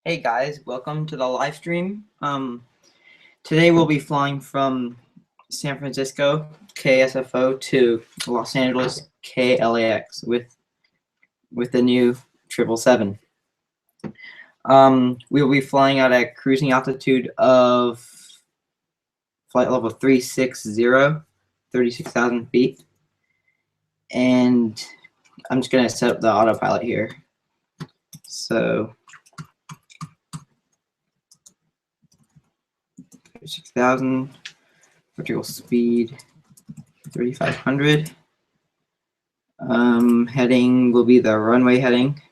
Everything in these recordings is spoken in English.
Hey guys, welcome to the live stream. Today we'll be flying from San Francisco, KSFO, to Los Angeles, KLAX, with the new 777. We will be flying at a cruising altitude of flight level 360, 36,000 feet. And I'm just going to set up the autopilot here. So 36,000, vertical speed 3,500. Heading will be the runway heading.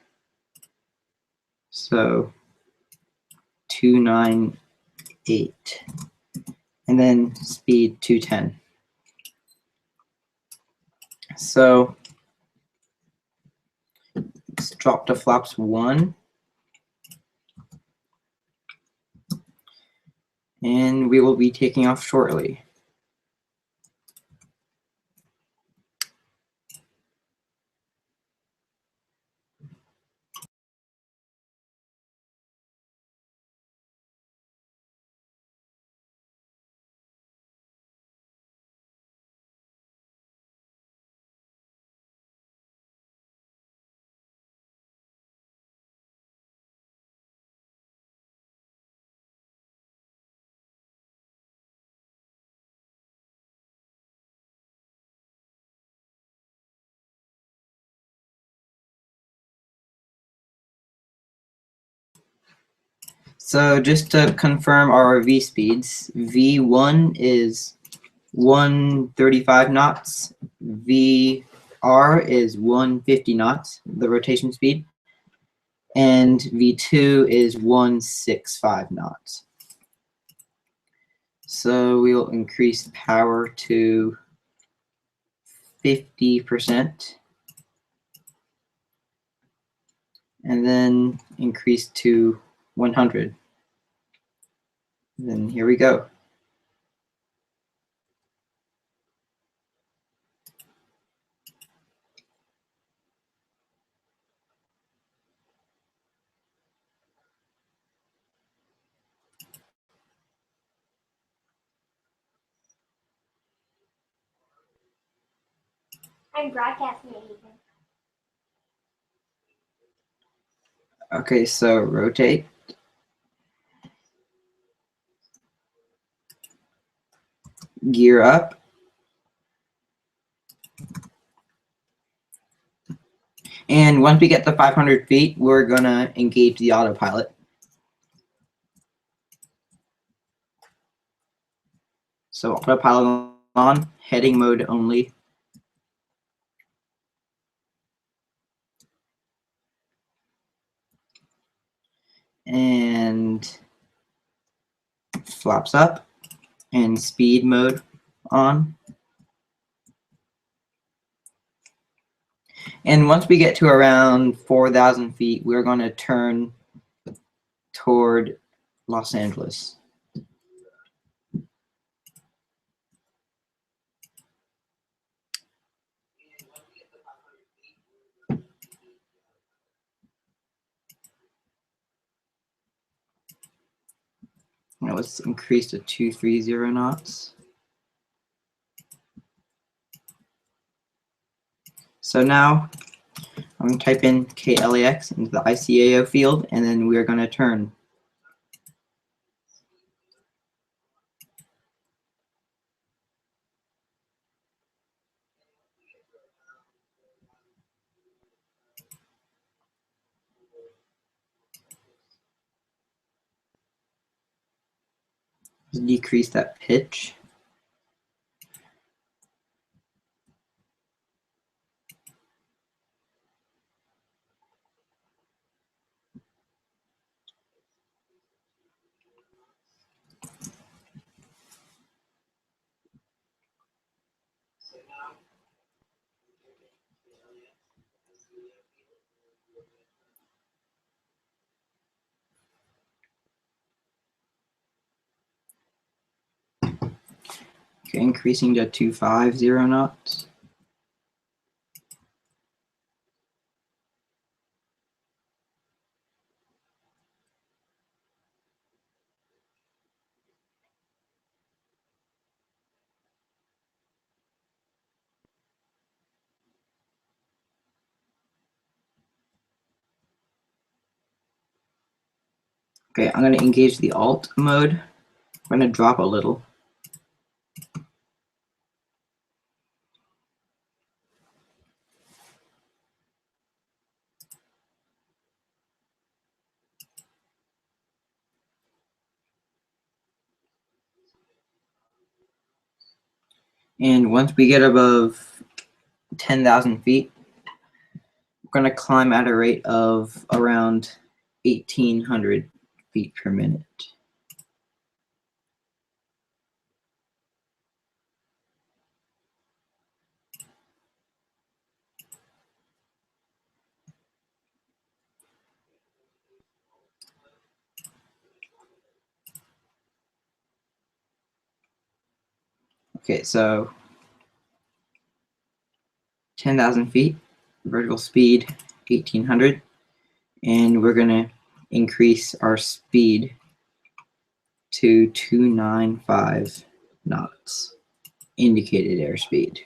So 298. And then speed 210. So let's drop to flaps 1. And we will be taking off shortly. So just to confirm our V speeds, V1 is 135 knots, VR is 150 knots, the rotation speed, and V2 is 165 knots. So we'll increase power to 50%, and then increase to 100. And then here we go. I'm broadcasting it, Ethan. Okay, so rotate. Gear up. And once we get to 500 feet, we're going to engage the autopilot. So autopilot on, heading mode only. And flaps up, and speed mode on. And once we get to around 4,000 feet, we're going to turn toward Los Angeles. Now let's increase to 230 knots. So now I'm going to type in KLAX into the ICAO field, and then we're going to turn. Decrease that pitch. Okay, increasing to 250 knots. Okay, I'm going to engage the alt mode. I'm going to drop a little. And once we get above 10,000 feet, we're going to climb at a rate of around 1,800 feet per minute. Okay, so 10,000 feet, vertical speed 1,800, and we're going to increase our speed to 295 knots, indicated airspeed.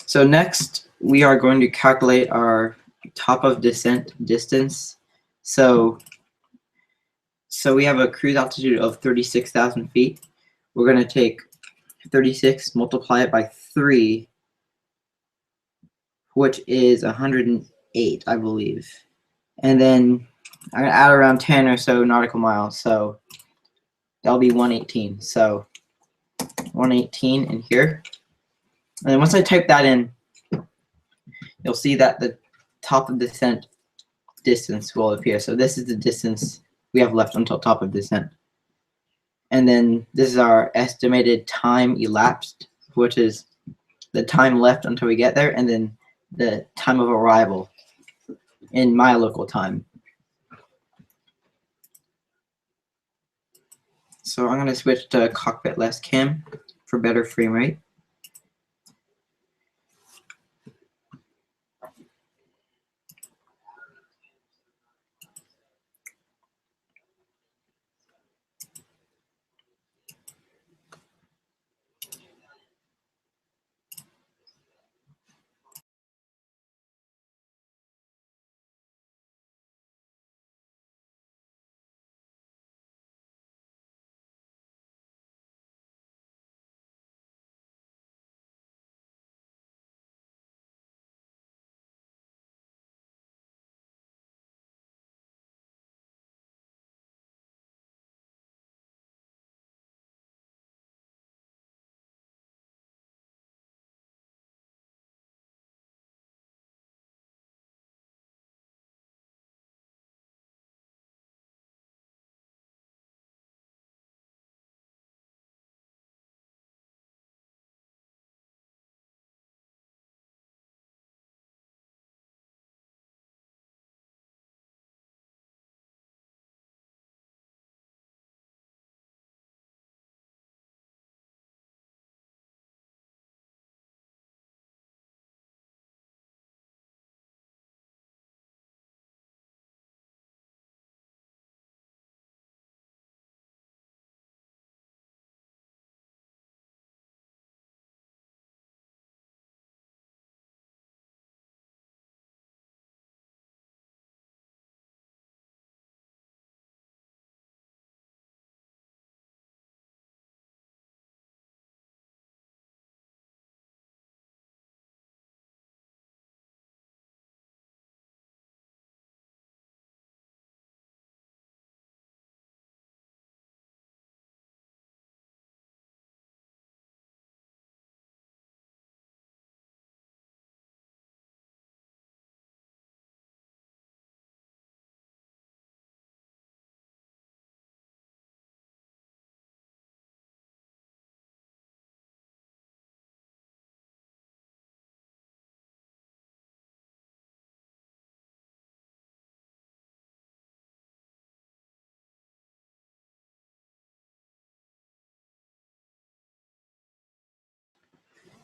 So next, we are going to calculate our top of descent distance. So we have a cruise altitude of 36,000 feet. We're going to take 36, multiply it by 3, which is 108, I believe. And then I'm going to add around 10 or so nautical miles. So that'll be 118. So 118 in here. And then once I type that in, you'll see that the top of descent distance will appear. So this is the distance we have left until top of descent. And then this is our estimated time elapsed, which is the time left until we get there, and then the time of arrival in my local time. So I'm going to switch to cockpit less cam for better frame rate.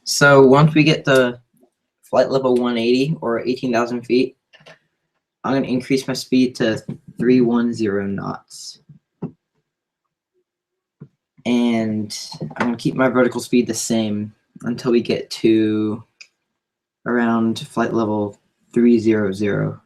So once we get to flight level 180 or 18,000 feet, I'm going to increase my speed to 310 knots. And I'm going to keep my vertical speed the same until we get to around flight level 300.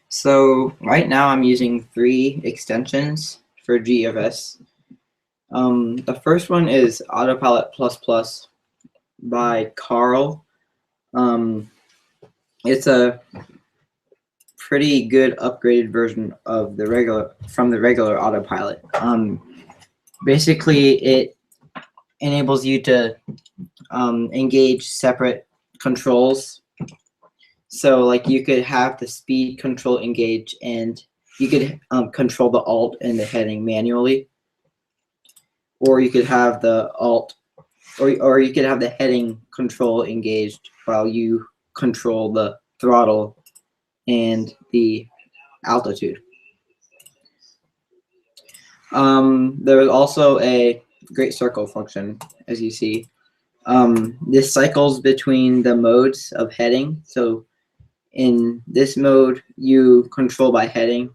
So right now I'm using 3 extensions for GFS. The first one is Autopilot Plus Plus by Carl. It's a pretty good upgraded version of the regular Autopilot. Basically, it enables you to engage separate controls. So like you could have the speed control engage, and you could control the alt and the heading manually, or you could have the alt, or you could have the heading control engaged while you control the throttle and the altitude. There is also a great circle function, as you see. This cycles between the modes of heading. So in this mode, you control by heading.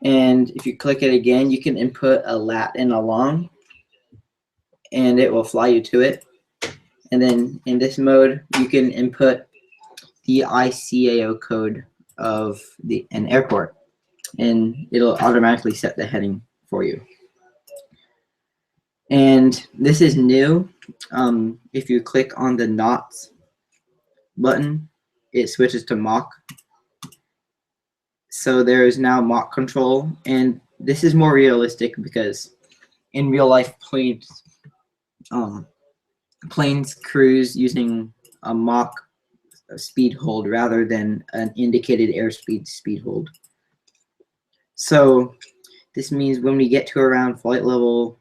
And if you click it again, you can input a lat and a long, and it will fly you to it. And then in this mode, you can input the ICAO code of an airport, and it'll automatically set the heading for you. And this is new. If you click on the knots button, it switches to Mach. So there is now Mach control, and this is more realistic because in real life planes cruise using a Mach speed hold rather than an indicated airspeed speed hold. So This means when we get to around flight level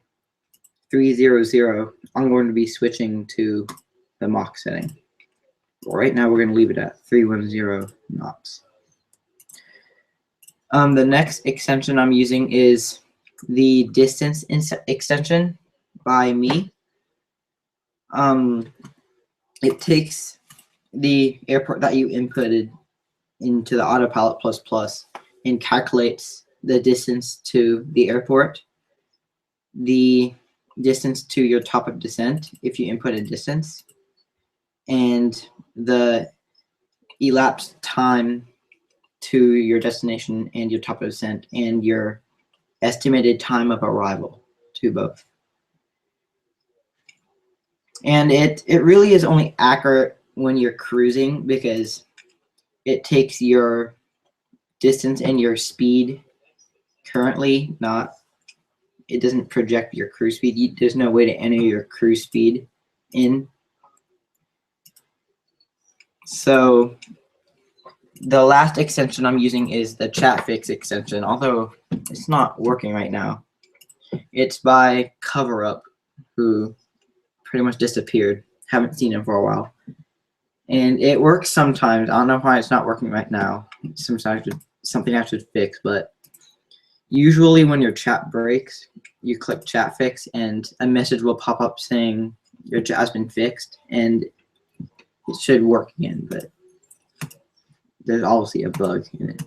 300, I'm going to be switching to the Mach setting. Right now, we're going to leave it at 310 knots. The next extension I'm using is the distance extension by me. It takes the airport that you inputted into the Autopilot++ and calculates the distance to the airport, the distance to your top of descent if you input a distance, and the elapsed time to your destination and your top of descent, and your estimated time of arrival to both. And it really is only accurate when you're cruising, because it takes your distance and your speed currently, it doesn't project your cruise speed. There's no way to enter your cruise speed in. So the last extension I'm using is the chat fix extension, although it's not working right now. It's by Cover Up, who pretty much disappeared. Haven't seen him for a while. And it works sometimes. I don't know why it's not working right now. Sometimes something I should fix, but usually when your chat breaks, you click chat fix and a message will pop up saying your chat has been fixed, and it should work again, but there's obviously a bug in it.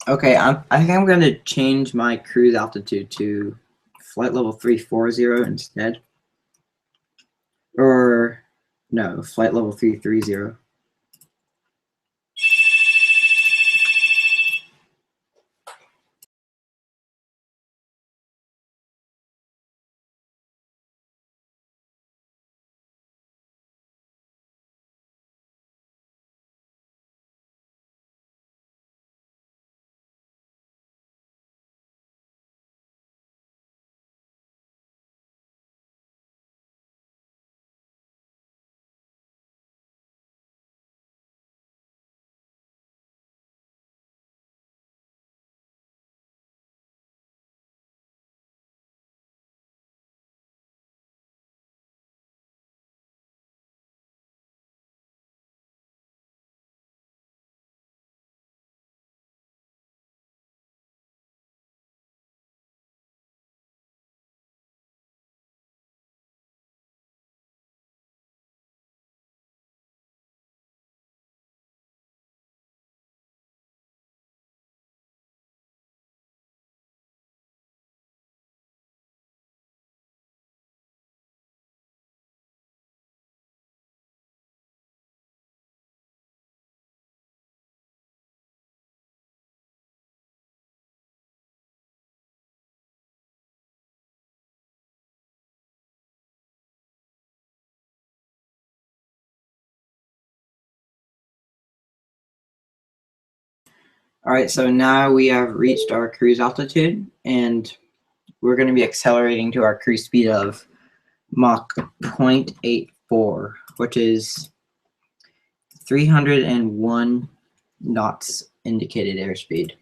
Okay, I think I'm going to change my cruise altitude to flight level 340 instead. Or, no, flight level 330. All right, so now we have reached our cruise altitude, and we're going to be accelerating to our cruise speed of Mach 0.84, which is 301 knots indicated airspeed.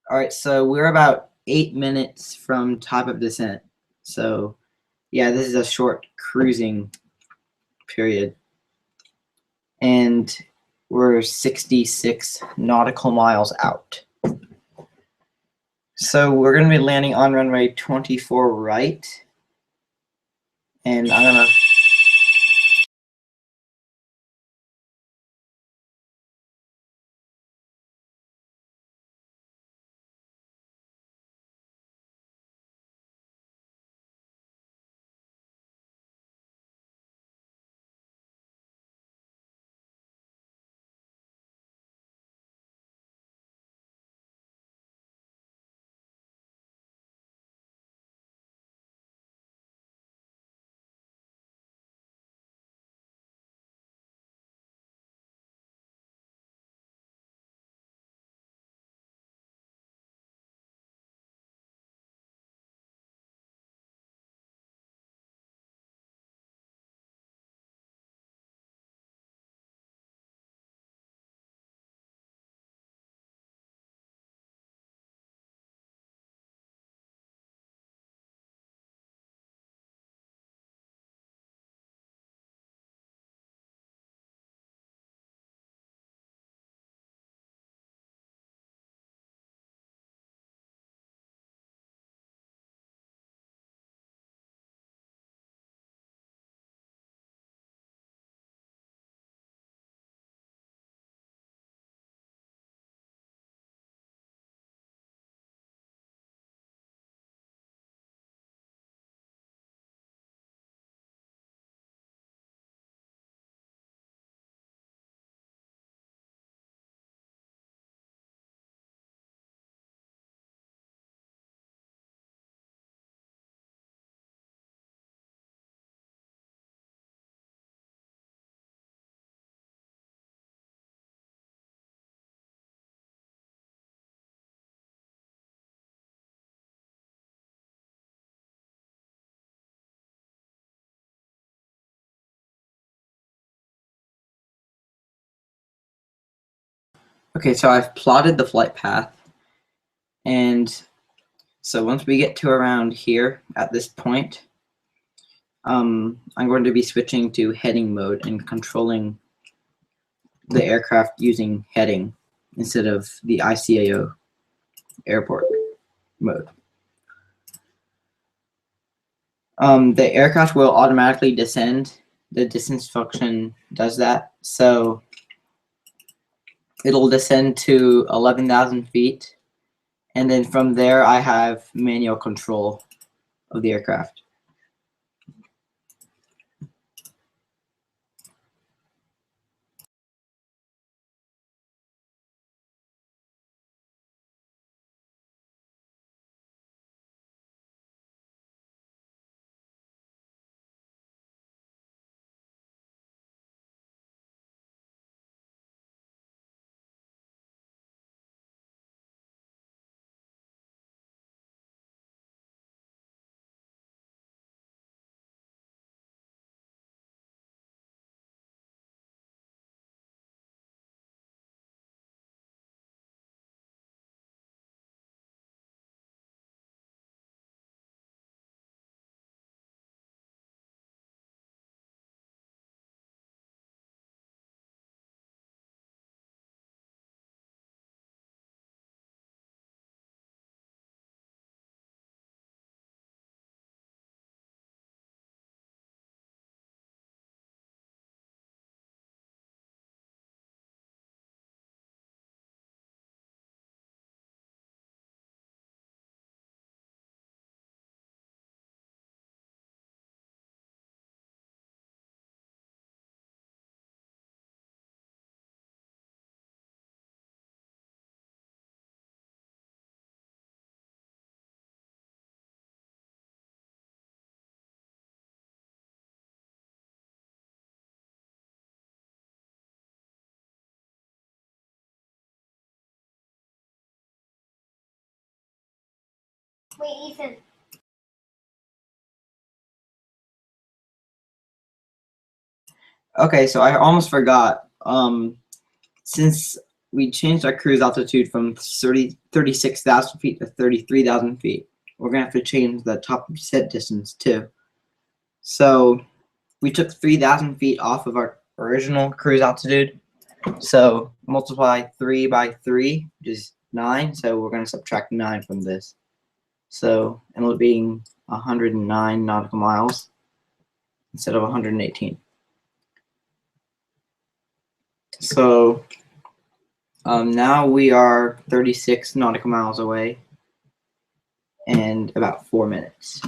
All right, so we're about 8 minutes from top of descent. So yeah, this is a short cruising period. And we're 66 nautical miles out. So we're going to be landing on runway 24 right. And I'm going to... Okay, so I've plotted the flight path. And so once we get to around here at this point, I'm going to be switching to heading mode and controlling the aircraft using heading instead of the ICAO airport mode. The aircraft will automatically descend. The distance function does that. So it'll descend to 11,000 feet. And then from there, I have manual control of the aircraft. Wait, Ethan. Okay, so I almost forgot. Since we changed our cruise altitude from 36,000 feet to 33,000 feet, we're gonna have to change the top set distance too. So we took 3,000 feet off of our original cruise altitude. So multiply 3 by 3, which is 9. So we're gonna subtract 9 from this. So it'll being 109 nautical miles instead of 118. So now we are 36 nautical miles away and about 4 minutes.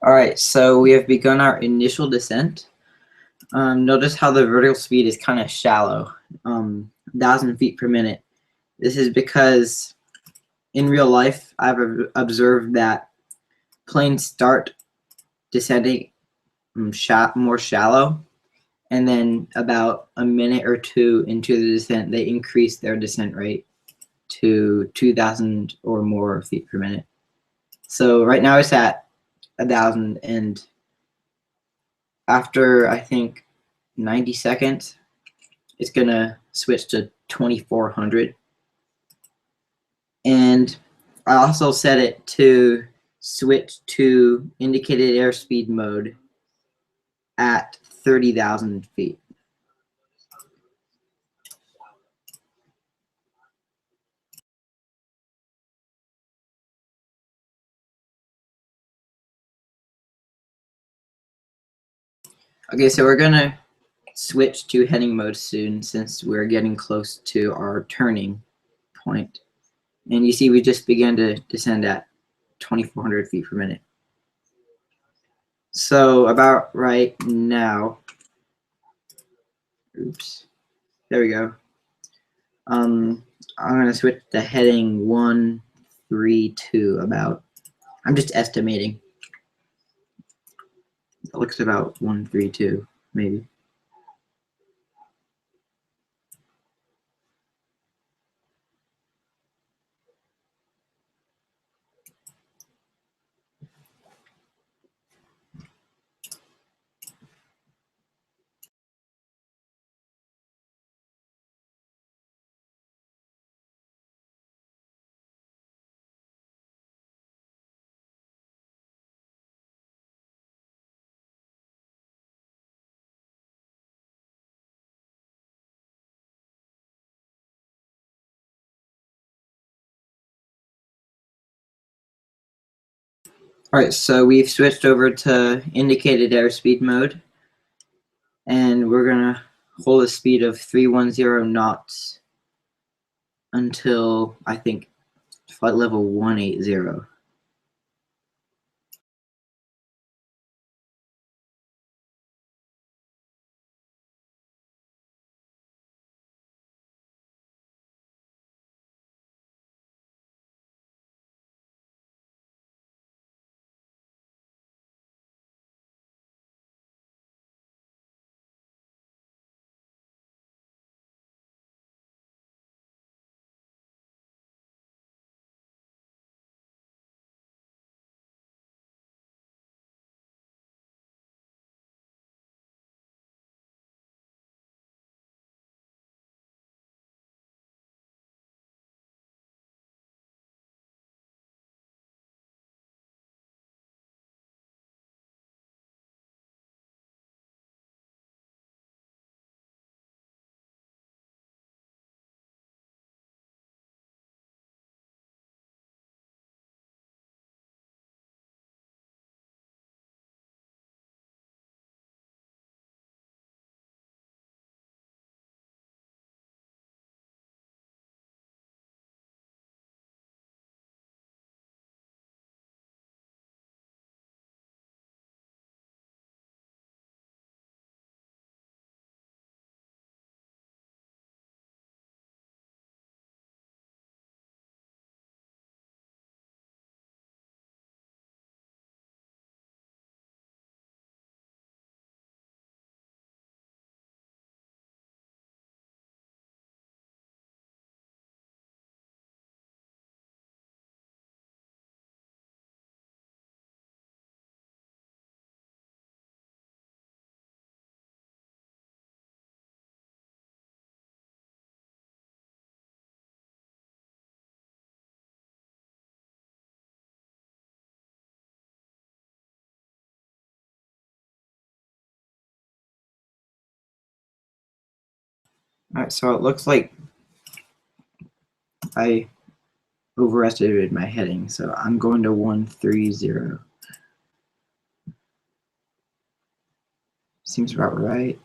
All right, so we have begun our initial descent. Notice how the vertical speed is kind of shallow, 1,000 feet per minute. This is because in real life, I've observed that planes start descending more shallow, and then about a minute or two into the descent, they increase their descent rate to 2,000 or more feet per minute. So right now it's at 1,000, and after I think 90 seconds, it's gonna switch to 2,400. And I also set it to switch to indicated airspeed mode at 30,000 feet. Okay, so we're gonna switch to heading mode soon since we're getting close to our turning point. And you see we just began to descend at 2,400 feet per minute. So about right now, oops, there we go. I'm gonna switch to heading 132 about. I'm just estimating. It looks about 132, maybe. All right, so we've switched over to indicated airspeed mode, and we're gonna hold a speed of 310 knots until I think flight level 180. All right, so it looks like I overestimated my heading, so I'm going to 130. Seems about right.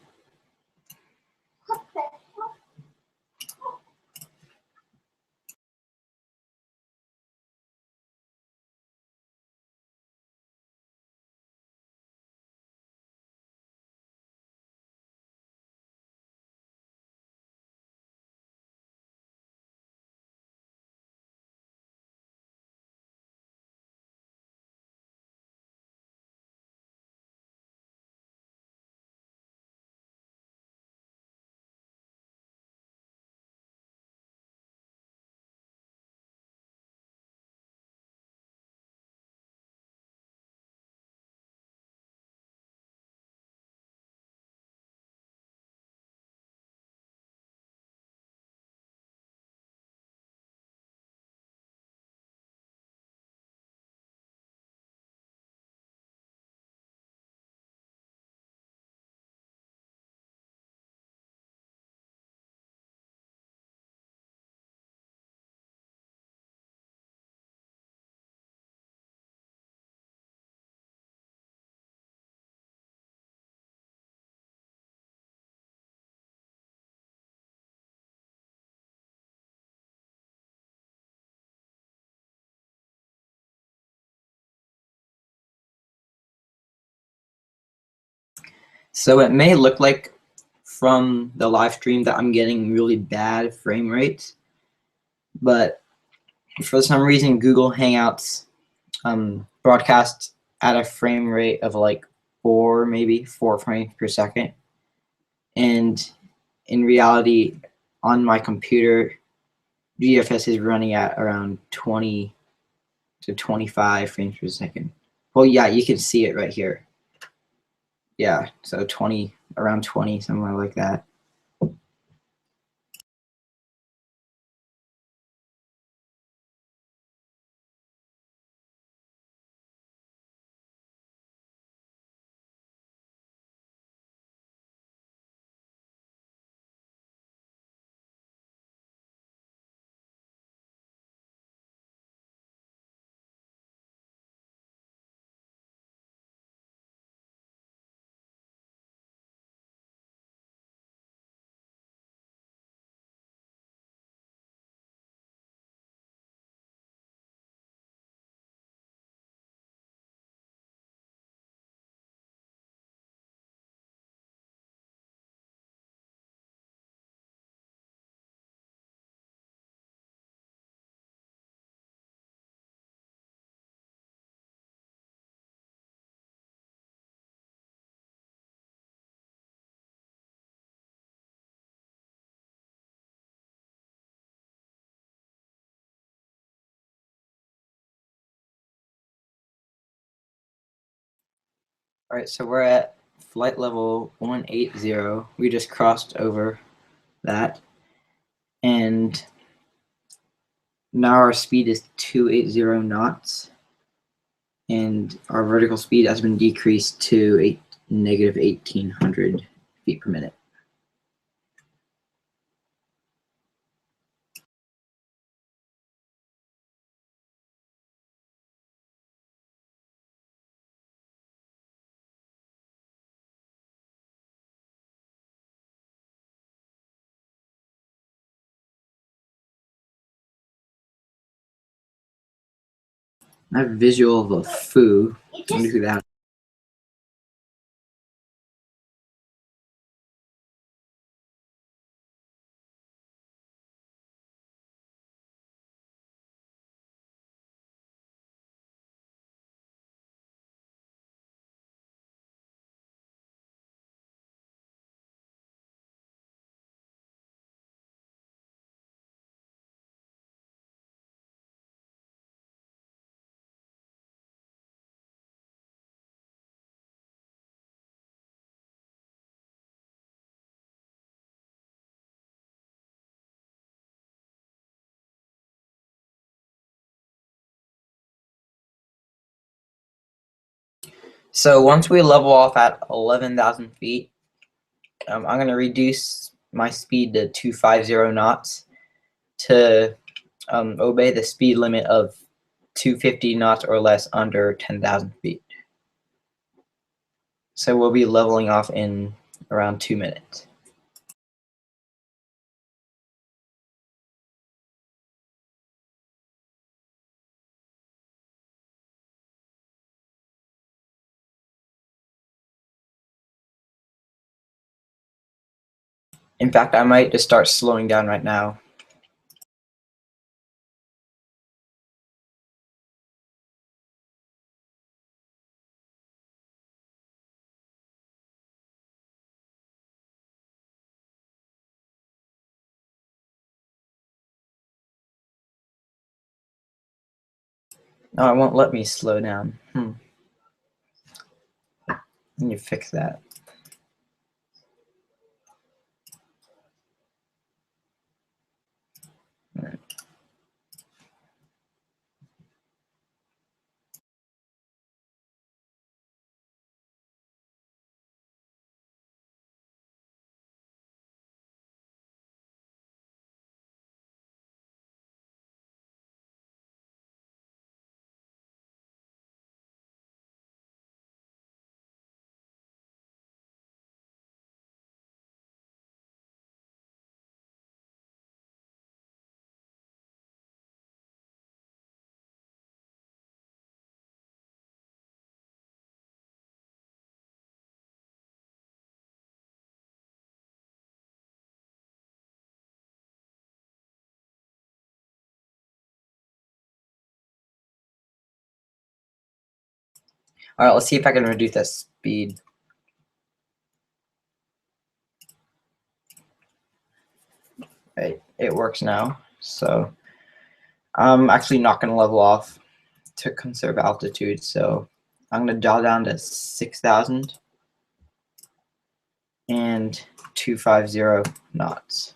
So it may look like from the live stream that I'm getting really bad frame rates, but for some reason Google Hangouts broadcasts at a frame rate of like maybe 4 frames per second. And in reality, on my computer, GFS is running at around 20 to 25 frames per second. Well, yeah, you can see it right here. Yeah, so around 20, somewhere like that. All right, so we're at flight level 180. We just crossed over that. And now our speed is 280 knots. And our vertical speed has been decreased to negative 1,800 feet per minute. I have a visual of a foo. Let me do that. So once we level off at 11,000 feet, I'm going to reduce my speed to 250 knots to obey the speed limit of 250 knots or less under 10,000 feet. So we'll be leveling off in around 2 minutes. In fact, I might just start slowing down right now. No, it won't let me slow down. I need to fix that. All right, let's see if I can reduce that speed. Right, it works now. So I'm actually not going to level off to conserve altitude. So I'm going to dial down to 6,000 and 250 knots.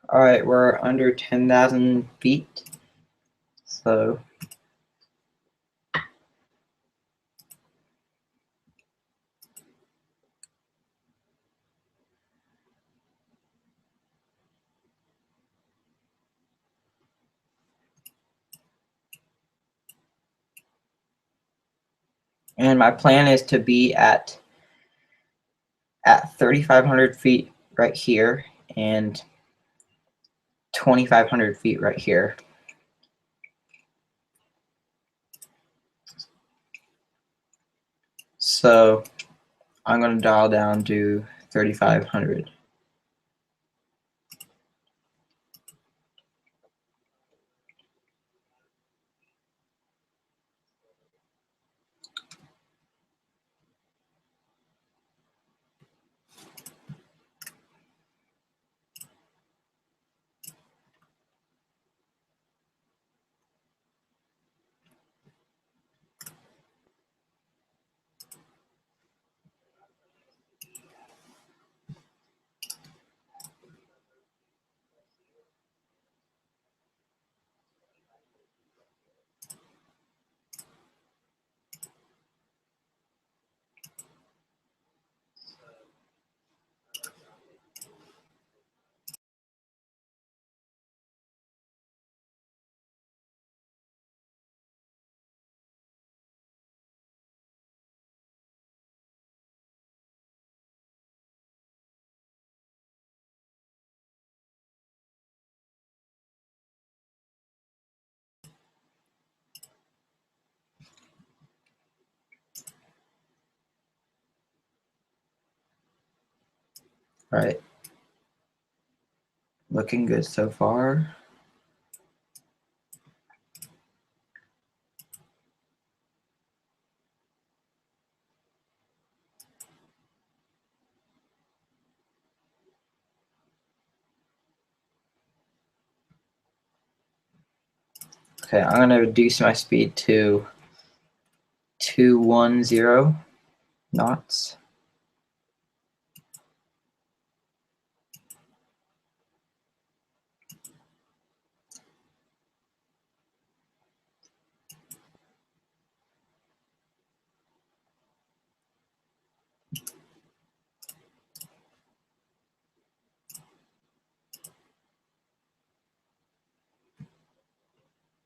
All right, we're under 10,000 feet. So and my plan is to be at 3,500 feet right here and 2,500 feet right here. So I'm going to dial down to 3,500. All right. Looking good so far. Okay, I'm going to reduce my speed to 210 knots.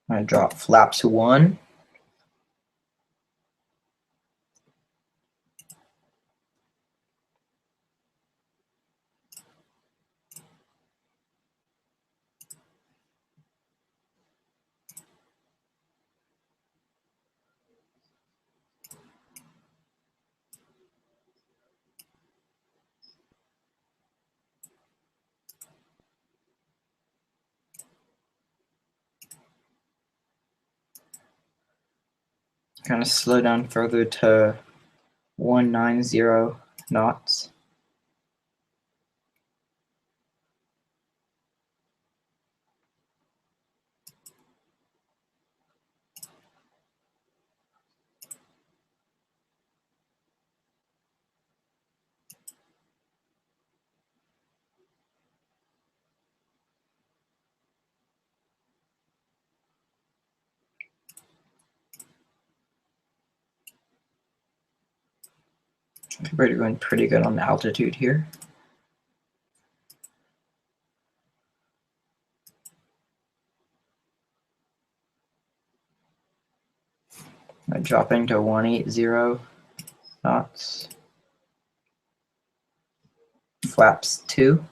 I'm going to drop flaps 1. Kind of slow down further to 190 knots. We're doing pretty good on the altitude here. Dropping to 180 knots. Flaps 2.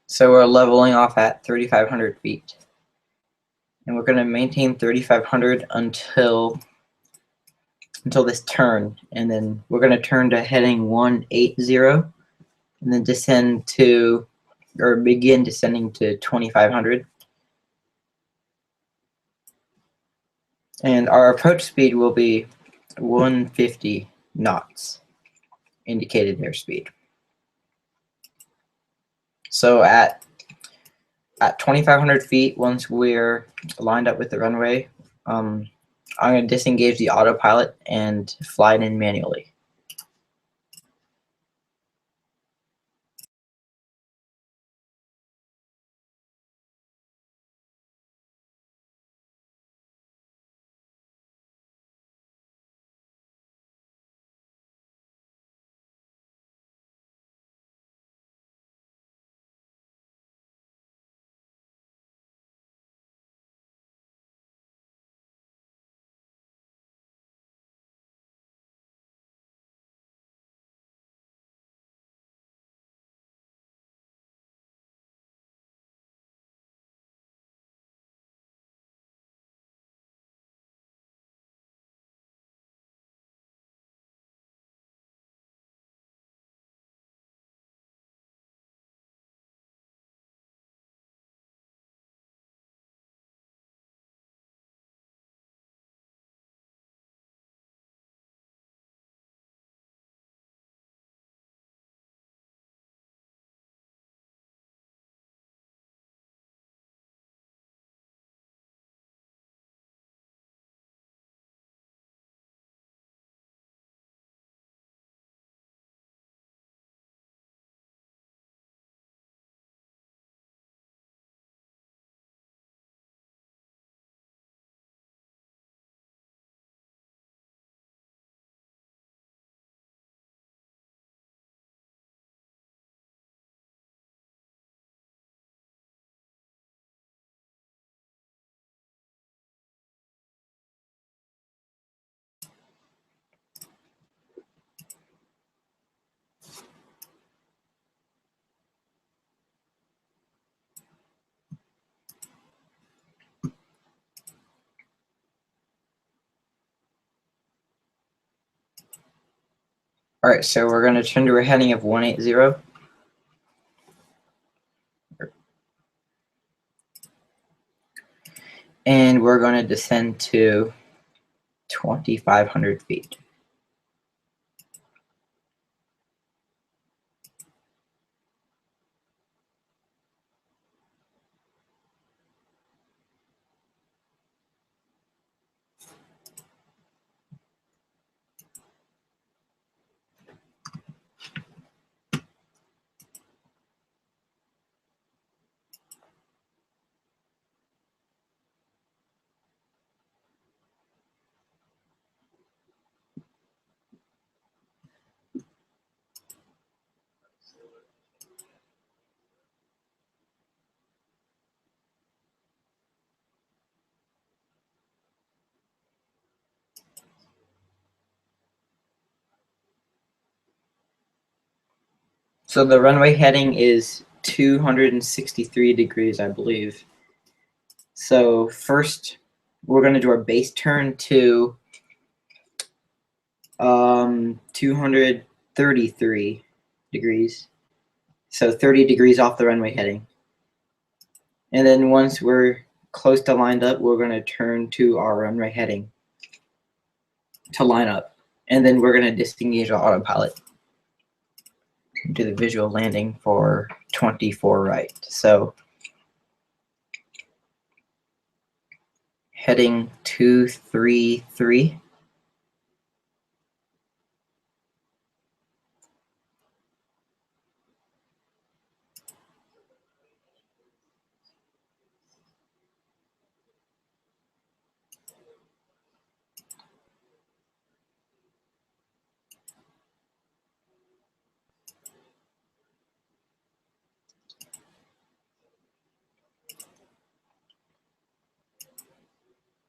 So we're leveling off at 3,500 feet. And we're going to maintain 3,500 until this turn. And then we're going to turn to heading 180 and then descend to, or begin descending to 2,500. And our approach speed will be 150 knots, indicated airspeed. So at 2,500 feet, once we're lined up with the runway, I'm going to disengage the autopilot and fly it in manually. All right, so we're going to turn to a heading of 180. And we're going to descend to 2,500 feet. So the runway heading is 263 degrees, I believe. So first, we're going to do our base turn to 233 degrees. So 30 degrees off the runway heading. And then once we're close to lined up, we're going to turn to our runway heading to line up. And then we're going to disengage our autopilot. Do the visual landing for 24 right. So heading 233.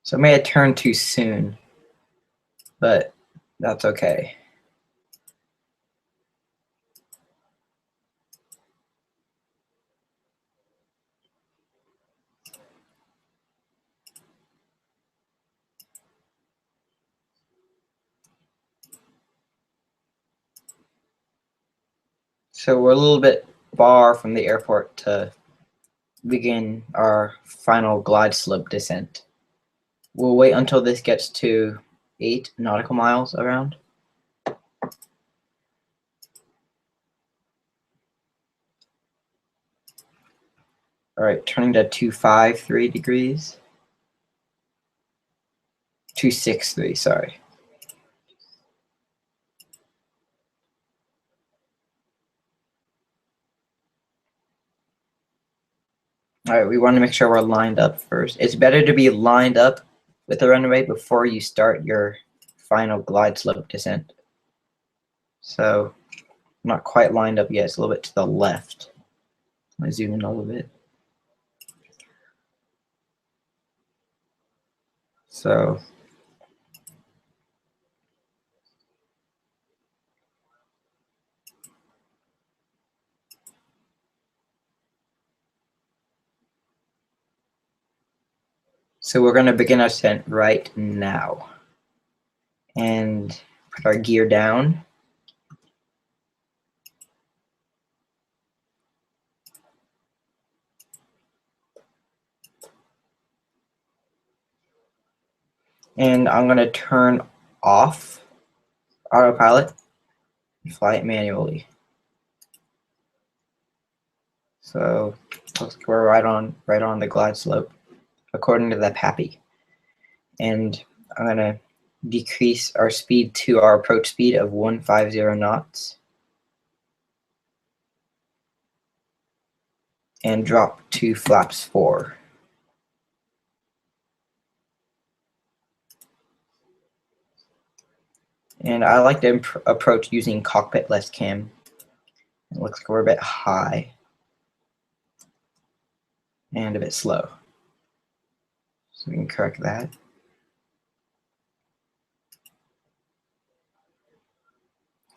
So I may have turned too soon, but that's okay. So we're a little bit far from the airport to begin our final glide slope descent. We'll wait until this gets to 8 nautical miles around. All right, turning to 253 degrees. 263, sorry. All right, we want to make sure we're lined up first. It's better to be lined up with the runway before you start your final glide slope descent. So not quite lined up yet. It's a little bit to the left. Let me zoom in a little bit. So we're going to begin our descent right now. And put our gear down. And I'm going to turn off autopilot and fly it manually. So looks like we're right on the glide slope according to the PAPI. And I'm going to decrease our speed to our approach speed of 150 knots. And drop to flaps 4. And I like to approach using cockpit less cam. It looks like we're a bit high and a bit slow. So we can correct that.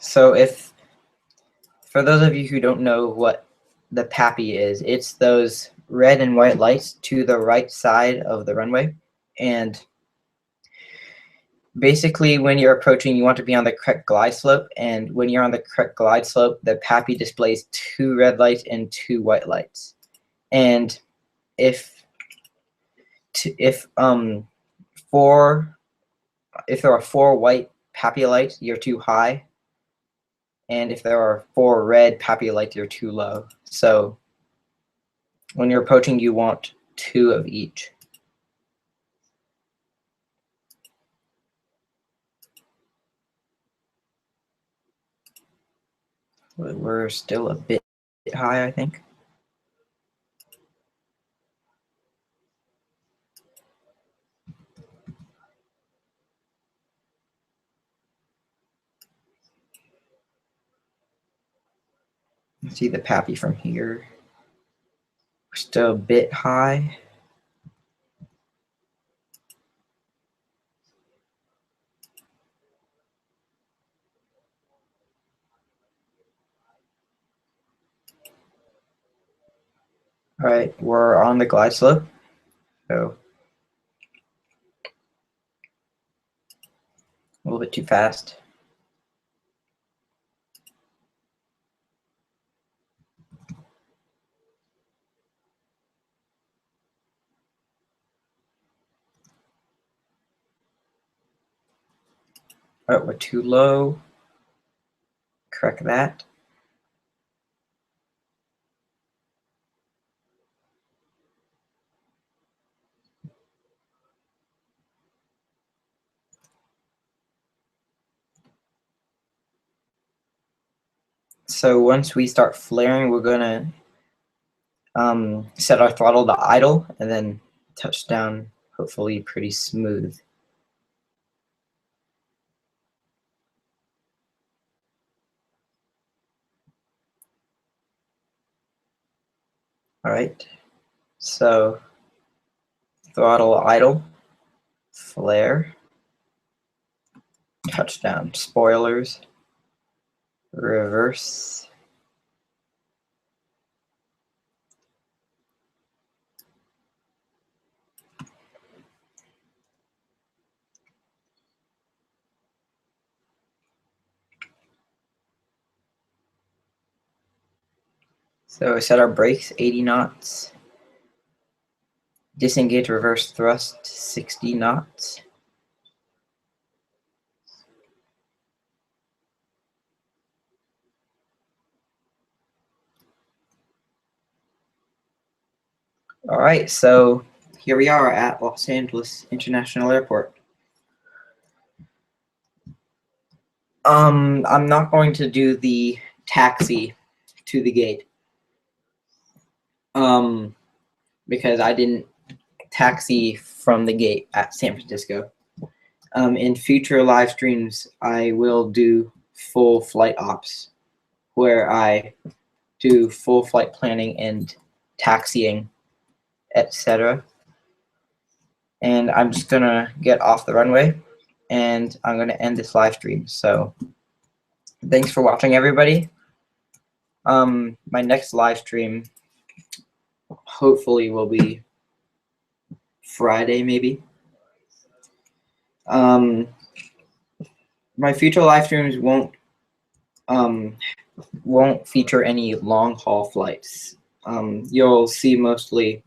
So for those of you who don't know what the PAPI is, it's those red and white lights to the right side of the runway. And basically when you're approaching, you want to be on the correct glide slope. And when you're on the correct glide slope, the PAPI displays 2 red lights and 2 white lights. And if there are 4 white PAPI lights, you're too high. And if there are 4 red PAPI lights, you're too low. So when you're approaching, you want 2 of each. We're still a bit high, I think. You see the PAPI from here. We're still a bit high. All right, we're on the glide slope. So a little bit too fast. All right, we're too low. Correct that. So once we start flaring, we're gonna set our throttle to idle and then touch down, hopefully pretty smooth. All right, so throttle idle, flare, touchdown, spoilers, reverse. So set our brakes 80 knots. Disengage reverse thrust 60 knots. All right, so here we are at Los Angeles International Airport. I'm not going to do the taxi to the gate. Because I didn't taxi from the gate at San Francisco. In future live streams, I will do full flight ops where I do full flight planning and taxiing, etc. And I'm just gonna get off the runway and I'm gonna end this live stream. So thanks for watching, everybody. My next live stream hopefully will be Friday, maybe. My future live streams won't feature any long haul flights. You'll see mostly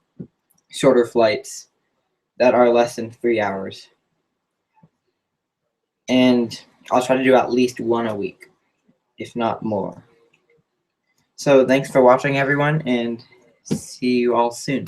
shorter flights that are less than 3 hours. And I'll try to do at least one a week, if not more. So thanks for watching, everyone, and see you all soon.